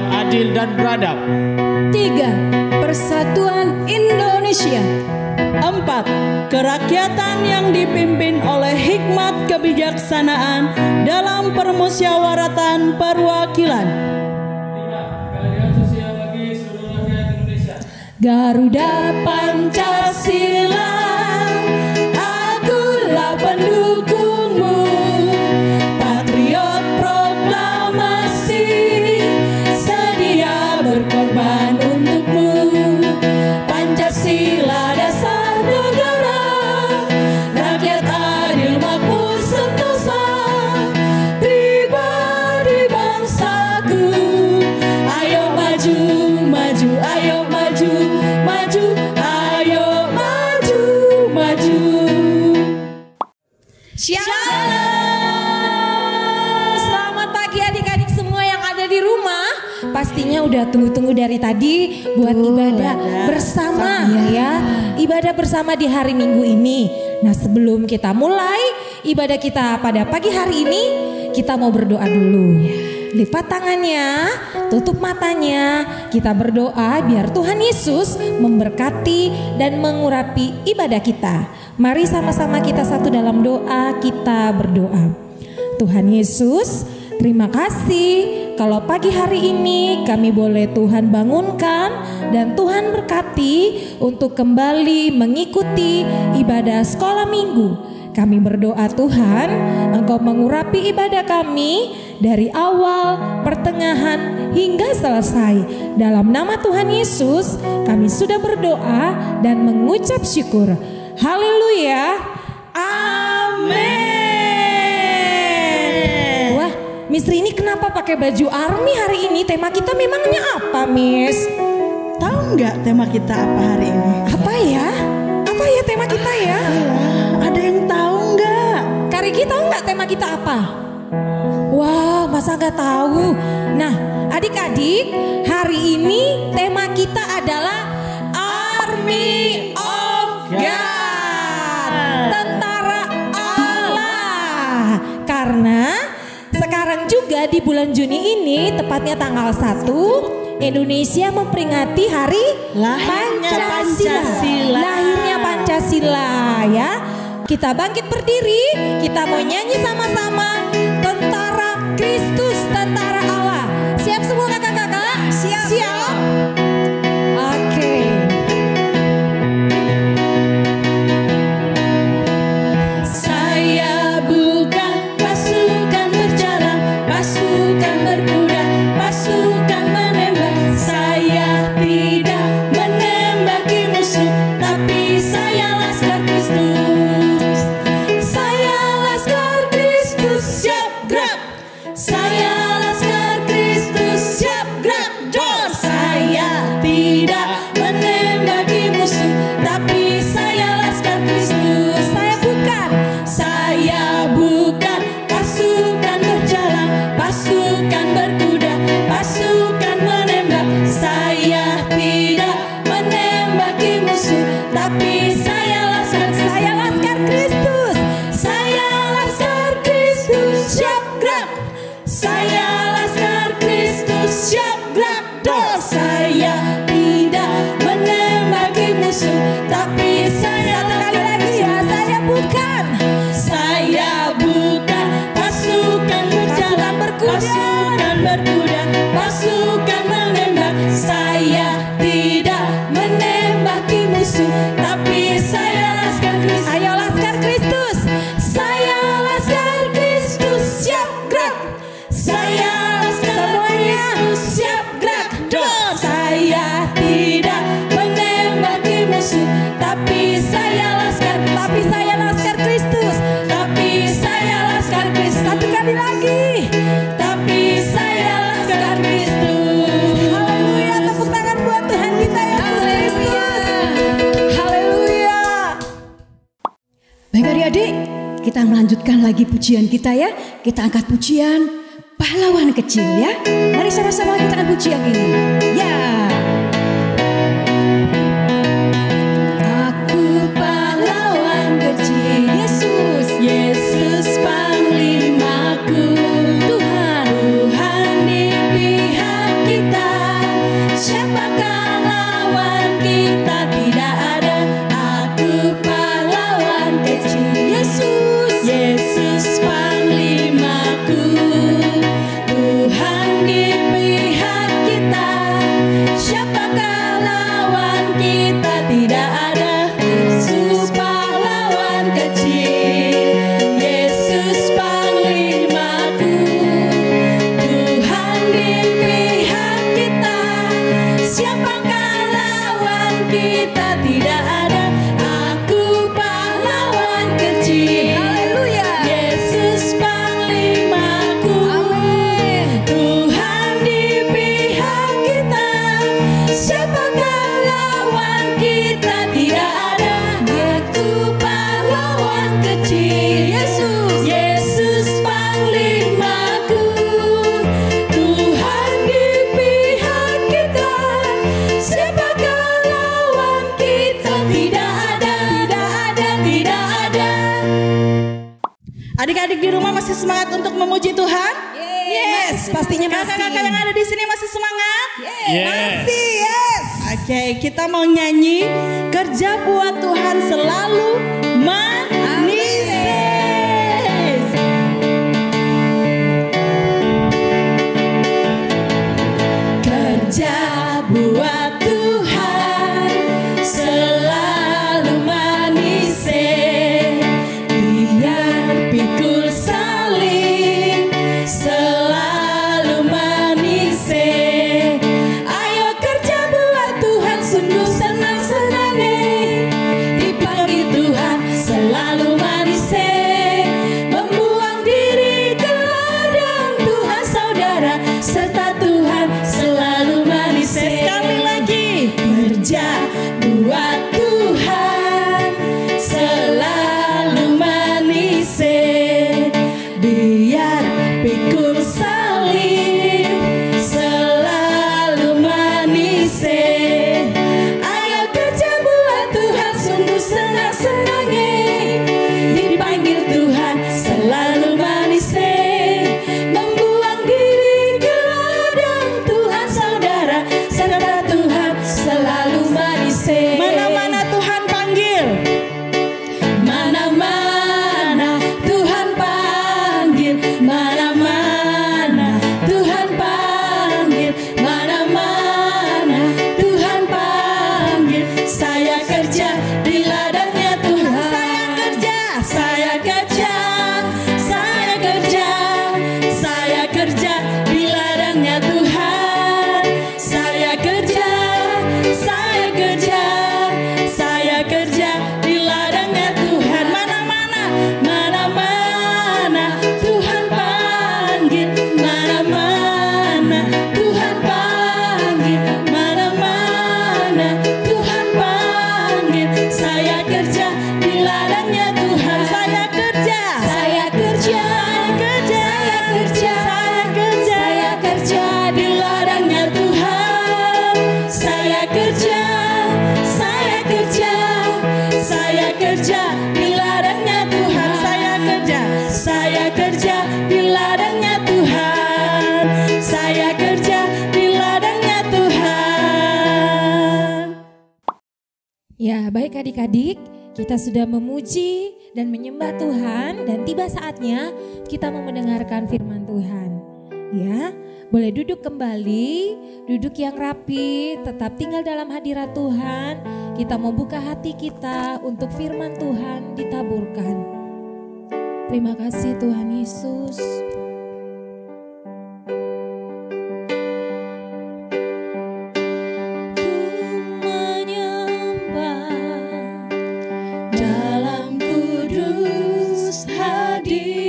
yang adil dan beradab. 3. Persatuan Indonesia. 4. Kerakyatan yang dipimpin oleh hikmat kebijaksanaan dalam permusyawaratan perwakilan. 5. Keadilan sosial bagi seluruh rakyat Indonesia. Garuda Pancasila, akulah pendukungmu, patriot proklamasi, sedia berkorban untukmu. Pancasila dasar negara, rakyat adil makmur sentosa, pribadi bangsaku. Ayo maju, maju, ayo maju, maju, ayo maju, maju. Shalom. Selamat pagi adik-adik semua yang ada di rumah. Pastinya udah tunggu-tunggu dari tadi buat ibadah bersama ya. Ibadah bersama di hari Minggu ini. Nah, sebelum kita mulai ibadah kita pada pagi hari ini, kita mau berdoa dulu. Lipat tangannya, tutup matanya, kita berdoa biar Tuhan Yesus memberkati dan mengurapi ibadah kita. Mari sama-sama kita satu dalam doa, kita berdoa. Tuhan Yesus, terima kasih kalau pagi hari ini kami boleh Tuhan bangunkan dan Tuhan berkati untuk kembali mengikuti ibadah sekolah minggu. Kami berdoa Tuhan, Engkau mengurapi ibadah kami dari awal, pertengahan, hingga selesai. Dalam nama Tuhan Yesus, kami sudah berdoa dan mengucap syukur. Haleluya. Amin. Wah, Miss Rini kenapa pakai baju army hari ini? Tema kita memangnya apa, Miss? Tahu nggak tema kita apa hari ini? Apa ya? Apa ya tema kita ya? Ada yang tahu nggak? Kariki tahu nggak tema kita apa? Wah, masa nggak tahu? Nah, adik-adik, hari ini tema kita adalah Army of God, Tentara Allah. Karena sekarang juga di bulan Juni ini, tepatnya tanggal 1, Indonesia memperingati hari Pancasila. Lahirnya Pancasila ya. Kita bangkit berdiri, kita mau nyanyi sama-sama Tentara Kristus, Tentara Allah. Siap semua kakak-kakak? Siap. Siap. Oke. Saya bukan pasukan berjalan, pasukan berkuda, pasukan menembak. Saya tidak menembaki musuh, tapi saya laskar Kristus. Saya laskar Kristus, siap gerak. Saya laskar Kristus, siap gerak. Door. Saya tidak menembaki musuh, tapi saya laskar Kristus. Saya bukan pasukan berjalan, pasukan berkuda, pasukan menembak. Saya tidak menembaki musuh, tapi saya laskar Kristus. Saya laskar Kristus, siap gerak. Saya laskar Kristus, siap gerak. Door. Saya tidak menembaki musuh, tapi saya laskar Kristus. Saya bukan pasukan berjalan, pasukan berkuda, pasukan menembak. Saya tidak menembaki musuh, tapi saya laskar Kristus. Ayo laskar Kristus. Saya laskar Kristus, siap gerak. Saya laskar Kristus, siap gerak. Saya tidak menembaki musuh, tapi saya laskar Kristus. Tapi saya laskar Kristus. Satu kali lagi. Tapi saya laskar Kristus. Haleluya. Tepuk tangan buat Tuhan kita Yesus Kristus. Haleluya. Baik adik-adik, kita melanjutkan lagi pujian kita ya. Kita angkat pujian pahlawan kecil ya. Mari sama-sama kita angkat pujian ini. Ya. Aku pahlawan kecil, Yesus, Yesus panglimaku. Tuhan di pihak kita. masih semangat untuk memuji Tuhan? Yes, pastinya masih. Kakak-kakak yang ada di sini masih semangat? Yes. Masih, yes. Oke, kita mau nyanyi Kerja Buat Tuhan Selalu Manises. Kerja buat Tuhan selalu manis, biar pikul salib selalu manis. Ayo kerja buat Tuhan sungguh senang-senang, dipanggil Tuhan selalu manis, membuang diri ke ladang Tuhan saudara, serta Tuhan selalu manis. Sekali lagi, kerja buat Tuhan selalu manis, biar pikul salib selalu manis. Ayo kerja buat Tuhan sungguh senang-senang, dipanggil Tuhan selalu manis, membuang diri ke ladang Tuhan saudara, serta Tuhan selalu manis. Mana-mana Tuhan panggil, mana-mana Tuhan panggil, mana-mana Tuhan panggil, mana-mana Tuhan panggil. Saya kerja di ladangnya Tuhan. Saya kerja, saya kerja, saya kerja, saya kerja di ladangnya Tuhan. Saya kerja, saya kerja, saya kerja di ladangnya Tuhan. Mana-mana, mana-mana Tuhan panggil, mana-mana Tuhan panggil, mana-mana Tuhan panggil. Saya kerja di ladangnya Tuhan. Saya kerja, saya kerja, saya kerja, saya kerja, saya kerja di ladangnya Tuhan. Saya kerja, saya kerja, saya kerja di ladangnya Tuhan. Saya kerja, saya kerja di ladangnya Tuhan. Saya kerja di ladangnya Tuhan. Ya, baik adik-adik, kita sudah memuji dan menyembah Tuhan dan tiba saatnya kita mau mendengarkan firman Tuhan. Ya, boleh duduk kembali, duduk yang rapi, tetap tinggal dalam hadirat Tuhan. Kita mau buka hati kita untuk firman Tuhan ditaburkan. Terima kasih Tuhan Yesus. Dalam kudus hadirat-Mu,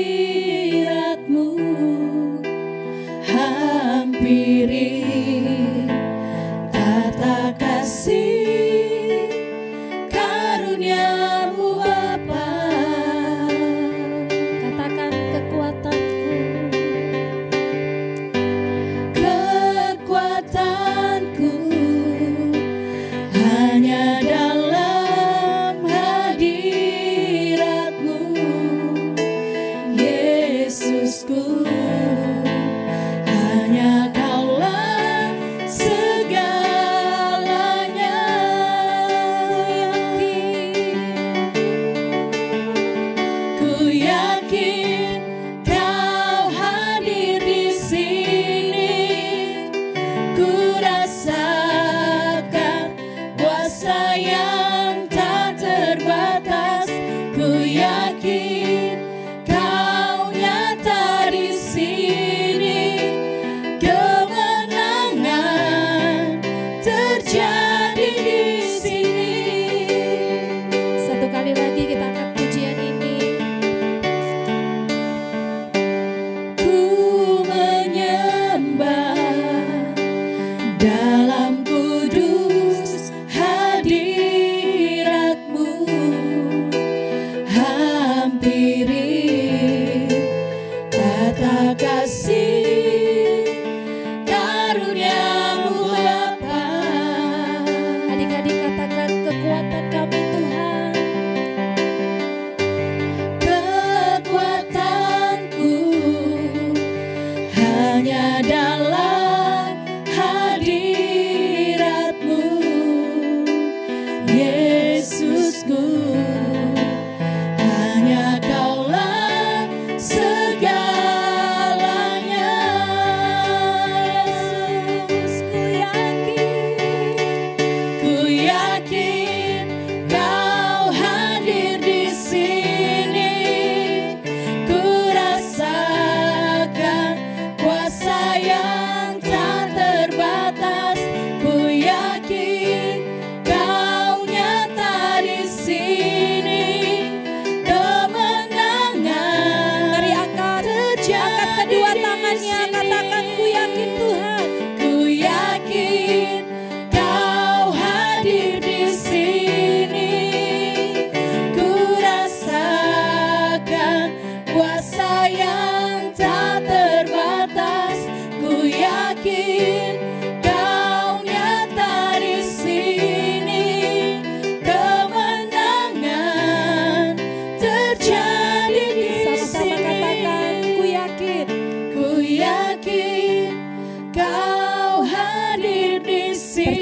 hampiri tata kasih karunia-Mu Bapa. Katakan kekuatanku, kekuatanku hanya dalam hadirat-Mu, Yesusku. Hanya Kaulah segalanya. Ku yakin Kau hadir di sini. Ku rasakan kuasa yang tak terbatas. Ku yakin Kau nyata di sini. Kemenangan terjadi di sini. satu kali lagi kita angkat pujian ini. Ku menyembah dalam kudus hadirat-Mu, hampiri tata kasih karunia-Mu Bapa. Adik-adik katakan kekuatan kami Tuhan. Kekuatanku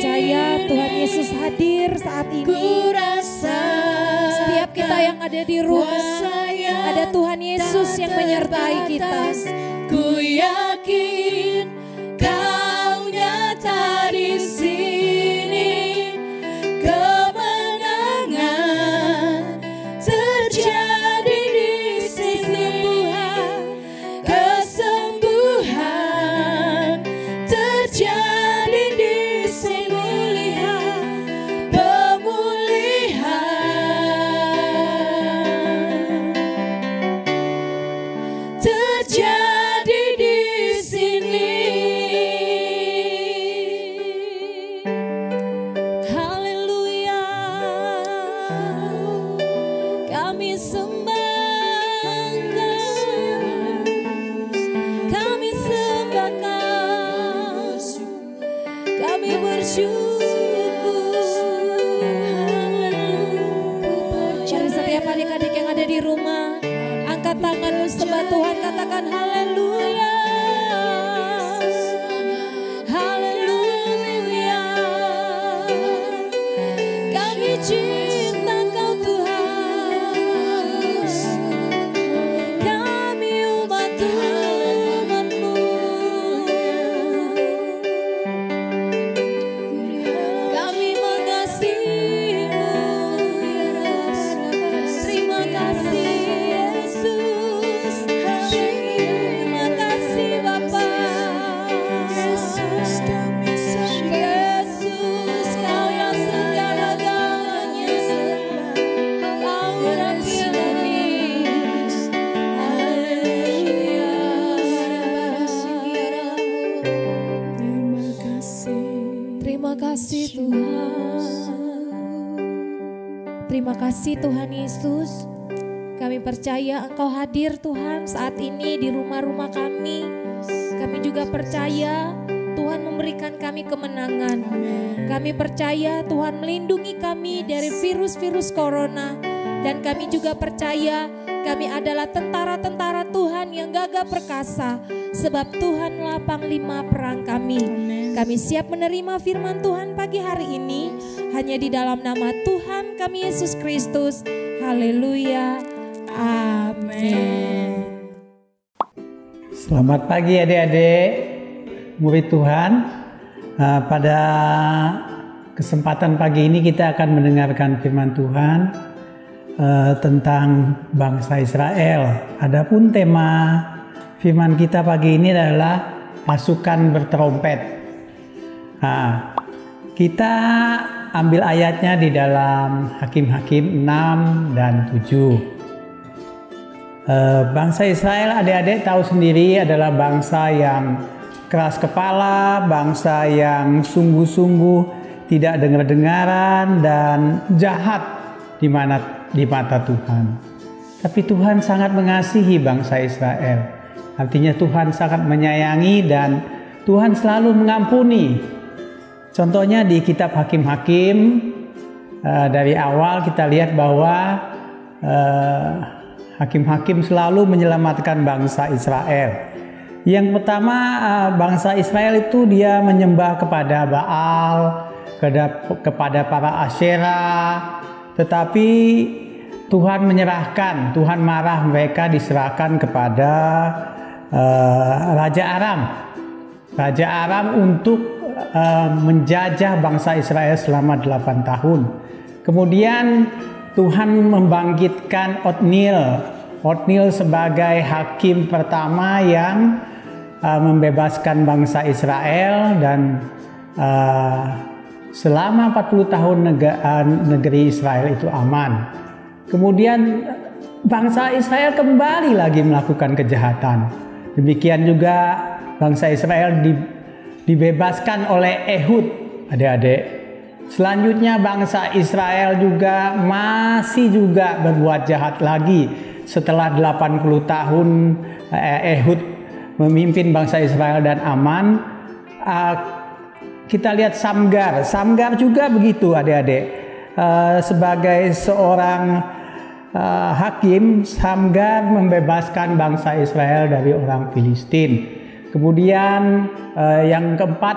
percaya Tuhan Yesus hadir saat ini. Setiap kita yang ada di rumah, ada Tuhan Yesus yang menyertai kita. Ku yakin Kau nyata di sini, kemenangan terjadi di sini, kesembuhan terjadi di sini, lihat pemulihan terjadi di sini. Haleluya, kami sembah Kau, kami sembah Kau, kami bersyukur. Cari setiap adik-adik yang ada di rumah, angkat tanganmu sembah Tuhan, katakan haleluya. Haleluya. Kami cinta Kau Tuhan, kami umat-umat-Mu, kami mengasihi-Mu. Terima kasih Yesus, terima kasih Bapa. Yesus Kau yang segala-galanya, Kau rapi kami. Haleluya. Terima kasih Tuhan. Terima kasih Tuhan Yesus. Kami percaya Engkau hadir Tuhan saat ini di rumah-rumah kami. Kami juga percaya Tuhan memberikan kami kemenangan. Kami percaya Tuhan melindungi kami dari virus-virus corona. Dan kami juga percaya kami adalah tentara-tentara Tuhan yang gagah perkasa. Sebab Tuhanlah panglima perang kami. Kami siap menerima firman Tuhan pagi hari ini. Hanya di dalam nama Tuhan kami Yesus Kristus. Haleluya. Amin. Selamat pagi adik-adik murid Tuhan. Pada kesempatan pagi ini kita akan mendengarkan firman Tuhan tentang bangsa Israel. Adapun tema firman kita pagi ini adalah pasukan bertrompet. Kita ambil ayatnya di dalam Hakim-Hakim 6 dan 7. Bangsa Israel, adik-adik tahu sendiri, adalah bangsa yang keras kepala, bangsa yang sungguh-sungguh tidak dengar-dengaran dan jahat di mata Tuhan. Tapi Tuhan sangat mengasihi bangsa Israel. Artinya Tuhan sangat menyayangi dan Tuhan selalu mengampuni. Contohnya di kitab Hakim-Hakim, dari awal kita lihat bahwa Hakim-Hakim selalu menyelamatkan bangsa Israel. Yang pertama, bangsa Israel itu dia menyembah kepada Baal, kepada para Asyera, tetapi Tuhan menyerahkan, Tuhan marah, mereka diserahkan kepada Raja Aram. Raja Aram untuk menjajah bangsa Israel selama 8 tahun. Kemudian Tuhan membangkitkan Otniel sebagai hakim pertama yang membebaskan bangsa Israel, dan selama 40 tahun negeri Israel itu aman. Kemudian bangsa Israel kembali lagi melakukan kejahatan. Demikian juga bangsa Israel dibebaskan oleh Ehud, adik-adik. Selanjutnya bangsa Israel juga masih berbuat jahat lagi. Setelah 80 tahun Ehud memimpin bangsa Israel dan aman, kita lihat Samgar juga begitu, adik-adik. Sebagai seorang hakim, Samgar membebaskan bangsa Israel dari orang Filistin. Kemudian yang keempat,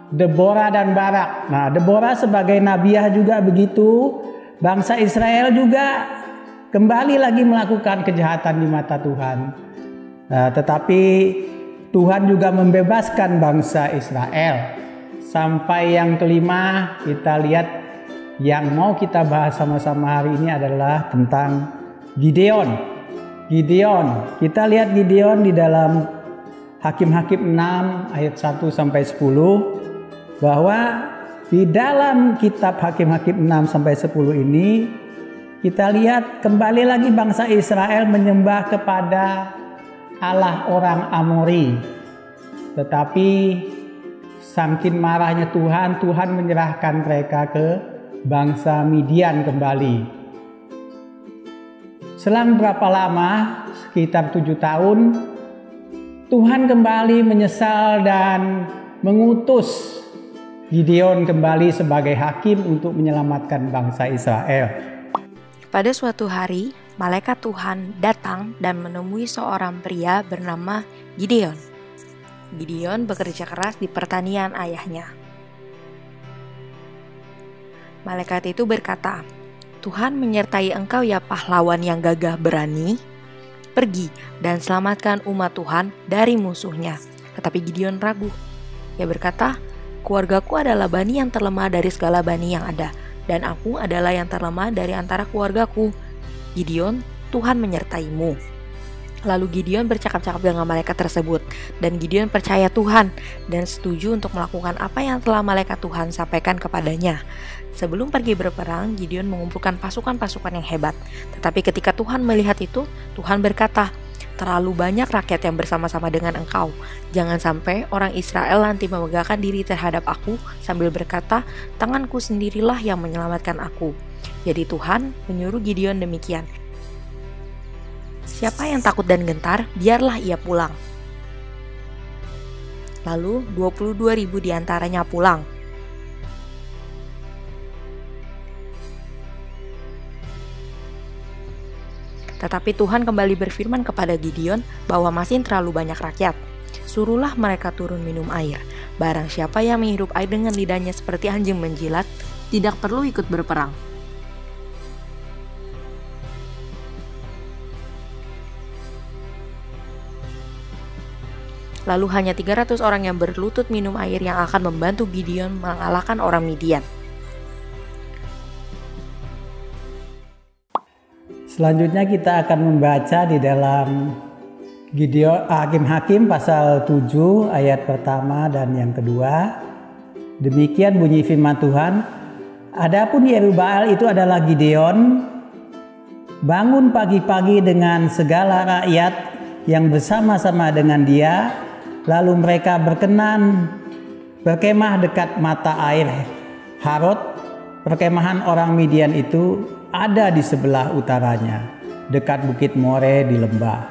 Deborah dan Barak. Nah, Deborah sebagai nabiah juga begitu. Bangsa Israel juga kembali lagi melakukan kejahatan di mata Tuhan. Nah, tetapi Tuhan juga membebaskan bangsa Israel. Sampai yang kelima, kita lihat yang mau kita bahas sama-sama hari ini adalah tentang Gideon. Kita lihat Gideon di dalam Hakim-Hakim 6 ayat 1 sampai 10 bahwa di dalam kitab Hakim-Hakim 6 sampai 10 ini kita lihat kembali lagi bangsa Israel menyembah kepada Allah orang Amori. Tetapi saking marahnya Tuhan menyerahkan mereka ke bangsa Midian kembali. Selang berapa lama, sekitar 7 tahun, Tuhan kembali menyesal dan mengutus Gideon kembali sebagai hakim untuk menyelamatkan bangsa Israel. Pada suatu hari, malaikat Tuhan datang dan menemui seorang pria bernama Gideon. Gideon bekerja keras di pertanian ayahnya. Malaikat itu berkata, "Tuhan menyertai engkau ya pahlawan yang gagah berani. Pergi dan selamatkan umat Tuhan dari musuhnya." Tetapi Gideon ragu. Ia berkata, "Keluargaku adalah bani yang terlemah dari segala bani yang ada, dan aku adalah yang terlemah dari antara keluargaku." Gideon, Tuhan menyertaimu. Lalu Gideon bercakap-cakap dengan malaikat tersebut, dan Gideon percaya Tuhan dan setuju untuk melakukan apa yang telah malaikat Tuhan sampaikan kepadanya. Sebelum pergi berperang, Gideon mengumpulkan pasukan-pasukan yang hebat. Tetapi ketika Tuhan melihat itu, Tuhan berkata, "Terlalu banyak rakyat yang bersama-sama dengan engkau. Jangan sampai orang Israel nanti memegahkan diri terhadap aku sambil berkata, 'Tanganku sendirilah yang menyelamatkan aku.'" Jadi Tuhan menyuruh Gideon demikian. "Siapa yang takut dan gentar, biarlah ia pulang." Lalu 22.000 diantaranya pulang. Tetapi Tuhan kembali berfirman kepada Gideon bahwa masih terlalu banyak rakyat. "Suruhlah mereka turun minum air. Barang siapa yang menghirup air dengan lidahnya seperti anjing menjilat, tidak perlu ikut berperang." Lalu hanya 300 orang yang berlutut minum air yang akan membantu Gideon mengalahkan orang Midian. Selanjutnya kita akan membaca di dalam Hakim-Hakim pasal 7 ayat pertama dan yang kedua. Demikian bunyi firman Tuhan. "Adapun Yerubbaal itu adalah Gideon, bangun pagi-pagi dengan segala rakyat yang bersama-sama dengan dia, lalu mereka berkemah dekat mata air Harod. Perkemahan orang Midian itu ada di sebelah utaranya, dekat bukit More di lembah.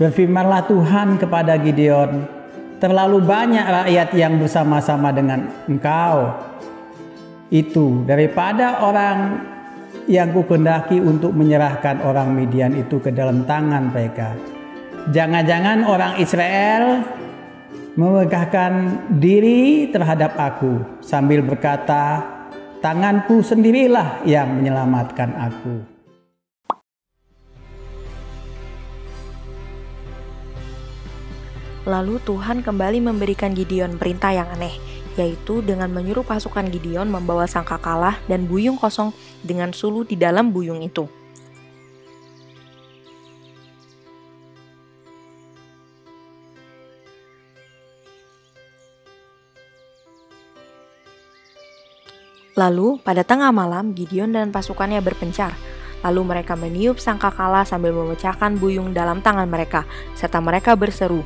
Berfirmanlah Tuhan kepada Gideon, terlalu banyak rakyat yang bersama-sama dengan engkau itu daripada orang yang kukendaki untuk menyerahkan orang Midian itu ke dalam tangan mereka. Jangan-jangan orang Israel memegahkan diri terhadap aku sambil berkata, tanganku sendirilah yang menyelamatkan aku." Lalu Tuhan kembali memberikan Gideon perintah yang aneh, yaitu dengan menyuruh pasukan Gideon membawa sangkakala dan buyung kosong dengan sulu di dalam buyung itu. Lalu pada tengah malam Gideon dan pasukannya berpencar. Lalu mereka meniup sangkakala sambil memecahkan buyung dalam tangan mereka, serta mereka berseru,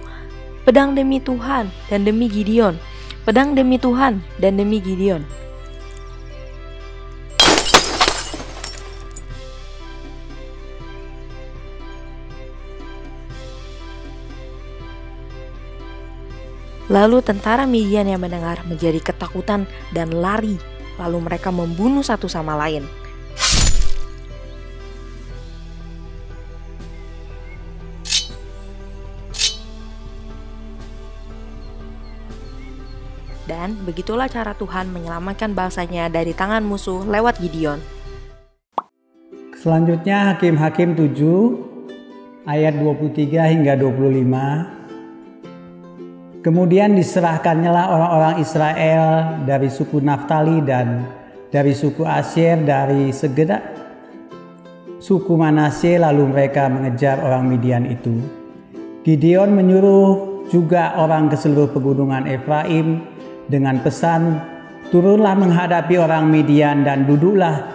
"Pedang demi Tuhan dan demi Gideon, pedang demi Tuhan dan demi Gideon." Lalu tentara Midian yang mendengar menjadi ketakutan dan lari. Lalu mereka membunuh satu sama lain. Dan begitulah cara Tuhan menyelamatkan bangsanya dari tangan musuh lewat Gideon. Selanjutnya Hakim-Hakim 7 ayat 23 hingga 25. Kemudian diserahkannyalah orang-orang Israel dari suku Naftali dan dari suku Asyer, dari segenap suku Manasye, lalu mereka mengejar orang Midian itu. Gideon menyuruh juga orang ke seluruh pegunungan Efraim dengan pesan, turunlah menghadapi orang Midian dan duduklah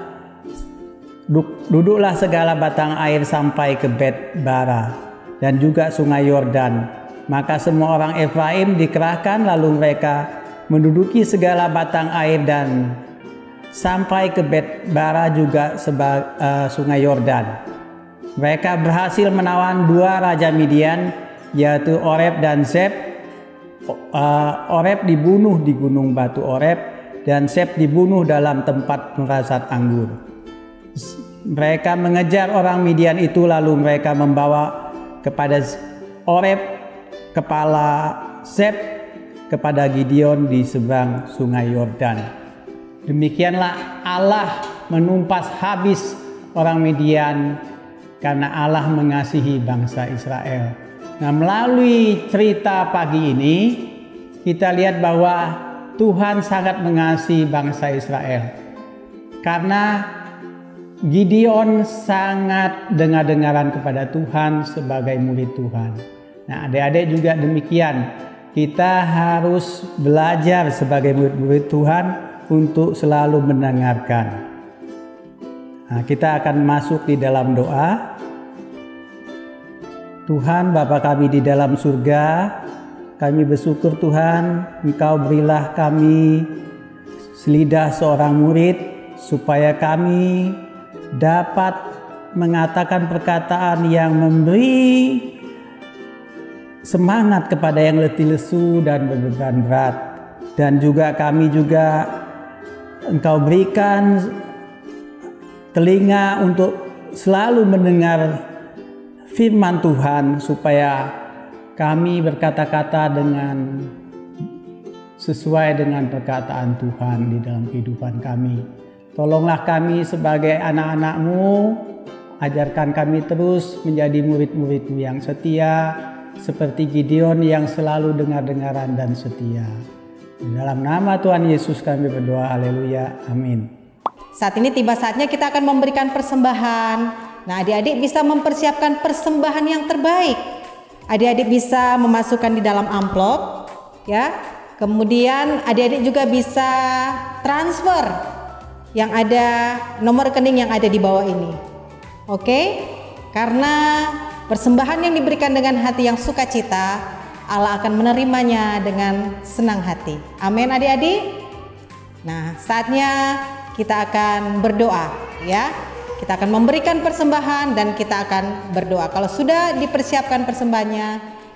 segala batang air sampai ke Bet-bara dan juga sungai Yordan. Maka semua orang Efraim dikerahkan, lalu mereka menduduki segala batang air dan sampai ke Bet-bara juga sungai Yordan. Mereka berhasil menawan dua raja Midian, yaitu Oreb dan Zeb. Oreb dibunuh di gunung batu Oreb dan Zeb dibunuh dalam tempat merasat anggur. Mereka mengejar orang Midian itu, lalu mereka membawa kepada Oreb kepala Zeb kepada Gideon di seberang sungai Yordan. Demikianlah Allah menumpas habis orang Midian karena Allah mengasihi bangsa Israel. Nah, melalui cerita pagi ini kita lihat bahwa Tuhan sangat mengasihi bangsa Israel karena Gideon sangat dengar-dengaran kepada Tuhan sebagai murid Tuhan. Nah, adik-adik juga demikian. Kita harus belajar sebagai murid-murid Tuhan untuk selalu mendengarkan. Nah, kita akan masuk di dalam doa. Tuhan Bapa kami di dalam surga, kami bersyukur Tuhan, Engkau berilah kami selidah seorang murid supaya kami dapat mengatakan perkataan yang memberi semangat kepada yang letih lesu dan berbeban berat. Dan juga kami juga Engkau berikan telinga untuk selalu mendengar firman Tuhan supaya kami berkata-kata dengan sesuai dengan perkataan Tuhan di dalam kehidupan kami. Tolonglah kami sebagai anak-anak-Mu, ajarkan kami terus menjadi murid-murid-Mu yang setia, seperti Gideon yang selalu dengar-dengaran dan setia. Di dalam nama Tuhan Yesus kami berdoa, haleluya, amin. Saat ini tiba saatnya kita akan memberikan persembahan. Nah, adik-adik bisa mempersiapkan persembahan yang terbaik. Adik-adik bisa memasukkan di dalam amplop, ya. Kemudian adik-adik juga bisa transfer yang ada nomor rekening yang ada di bawah ini. Oke? Karena persembahan yang diberikan dengan hati yang sukacita, Allah akan menerimanya dengan senang hati. Amin, adik-adik. Nah, saatnya kita akan berdoa, ya. Kita akan memberikan persembahan dan kita akan berdoa. Kalau sudah dipersiapkan persembahannya,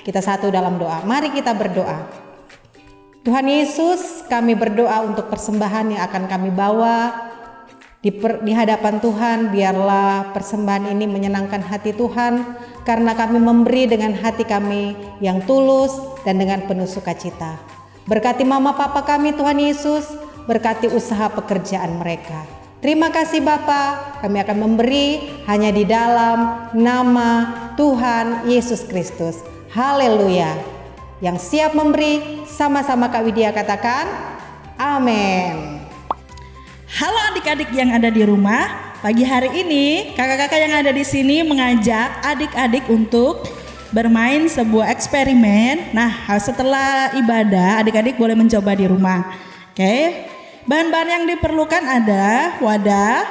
kita satu dalam doa. Mari kita berdoa. Tuhan Yesus, kami berdoa untuk persembahan yang akan kami bawa di hadapan Tuhan. Biarlah persembahan ini menyenangkan hati Tuhan, karena kami memberi dengan hati kami yang tulus dan dengan penuh sukacita. Berkati mama papa kami Tuhan Yesus, berkati usaha pekerjaan mereka. Terima kasih Bapa, kami akan memberi hanya di dalam nama Tuhan Yesus Kristus. Haleluya. Yang siap memberi, sama-sama Kak Widya katakan, amin. Halo adik-adik yang ada di rumah. Pagi hari ini kakak-kakak yang ada di sini mengajak adik-adik untuk bermain sebuah eksperimen. Nah, setelah ibadah adik-adik boleh mencoba di rumah. Oke. Bahan-bahan yang diperlukan ada wadah,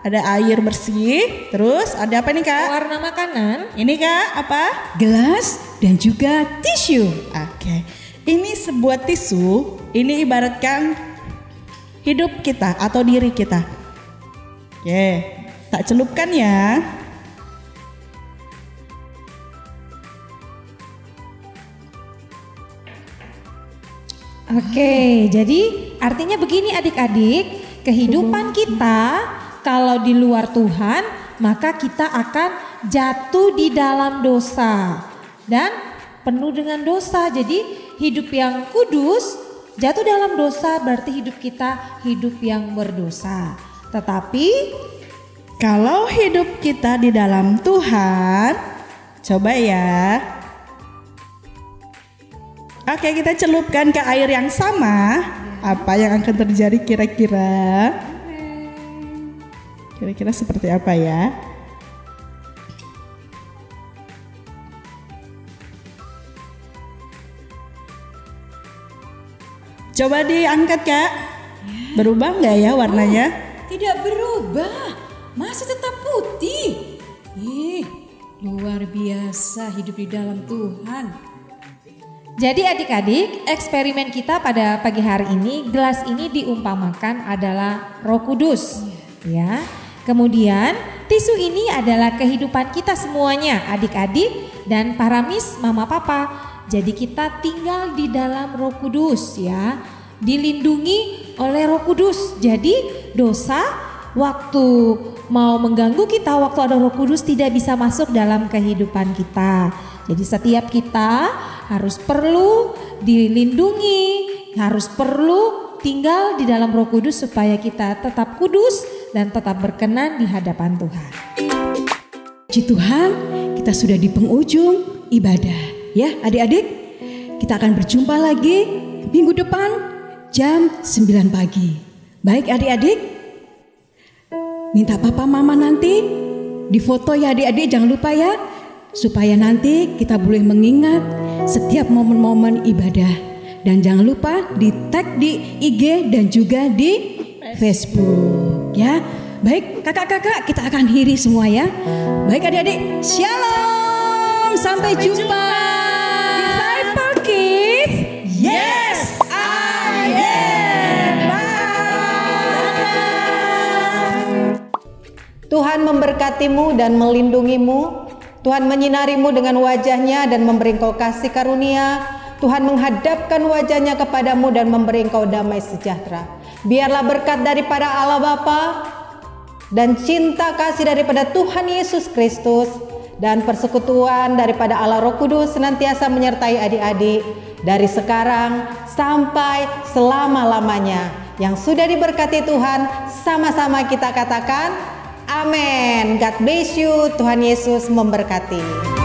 ada air bersih, terus ada apa nih Kak? Warna makanan. Ini Kak apa? Gelas dan juga tisu. Oke. Ini sebuah tisu, ini ibaratkan hidup kita atau diri kita. Oke, tak celupkan ya. Oke, jadi artinya begini adik-adik, kehidupan kita kalau di luar Tuhan, maka kita akan jatuh di dalam dosa dan penuh dengan dosa. Jadi hidup yang kudus jatuh dalam dosa berarti hidup kita hidup yang berdosa. Tetapi kalau hidup kita di dalam Tuhan, coba ya. Oke, kita celupkan ke air yang sama. Apa yang akan terjadi kira-kira? Kira-kira seperti apa ya? Coba diangkat, Kak. Berubah nggak ya warnanya? Tidak berubah, masih tetap putih. Luar biasa hidup di dalam Tuhan. jadi adik-adik, eksperimen kita pada pagi hari ini, gelas ini diumpamakan adalah Roh Kudus. Ya. Kemudian tisu ini adalah kehidupan kita semuanya, adik-adik dan para miss, mama, papa. Jadi kita tinggal di dalam Roh Kudus ya, dilindungi oleh Roh Kudus. Jadi dosa waktu mau mengganggu kita, waktu ada Roh Kudus tidak bisa masuk dalam kehidupan kita. Jadi setiap kita harus perlu dilindungi, harus perlu tinggal di dalam Roh Kudus supaya kita tetap kudus dan tetap berkenan di hadapan Tuhan. Puji Tuhan, kita sudah di penghujung ibadah. Ya adik-adik, kita akan berjumpa lagi minggu depan jam 9 pagi. Baik adik-adik, minta papa mama nanti di foto ya adik-adik, jangan lupa ya. Supaya nanti kita boleh mengingat setiap momen-momen ibadah. Dan jangan lupa di tag di IG dan juga di Facebook ya. Baik kakak-kakak, kita akan akhiri semua ya. Baik adik-adik, shalom, sampai jumpa. Disciple Kids, Yes, I am. Tuhan memberkatimu dan melindungimu. Tuhan menyinarimu dengan wajahnya dan memberi engkau kasih karunia. Tuhan menghadapkan wajahnya kepadamu dan memberi engkau damai sejahtera. Biarlah berkat daripada Allah Bapa dan cinta kasih daripada Tuhan Yesus Kristus dan persekutuan daripada Allah Roh Kudus senantiasa menyertai adik-adik dari sekarang sampai selama-lamanya. Yang sudah diberkati Tuhan, sama-sama kita katakan amin. God bless you. Tuhan Yesus memberkati.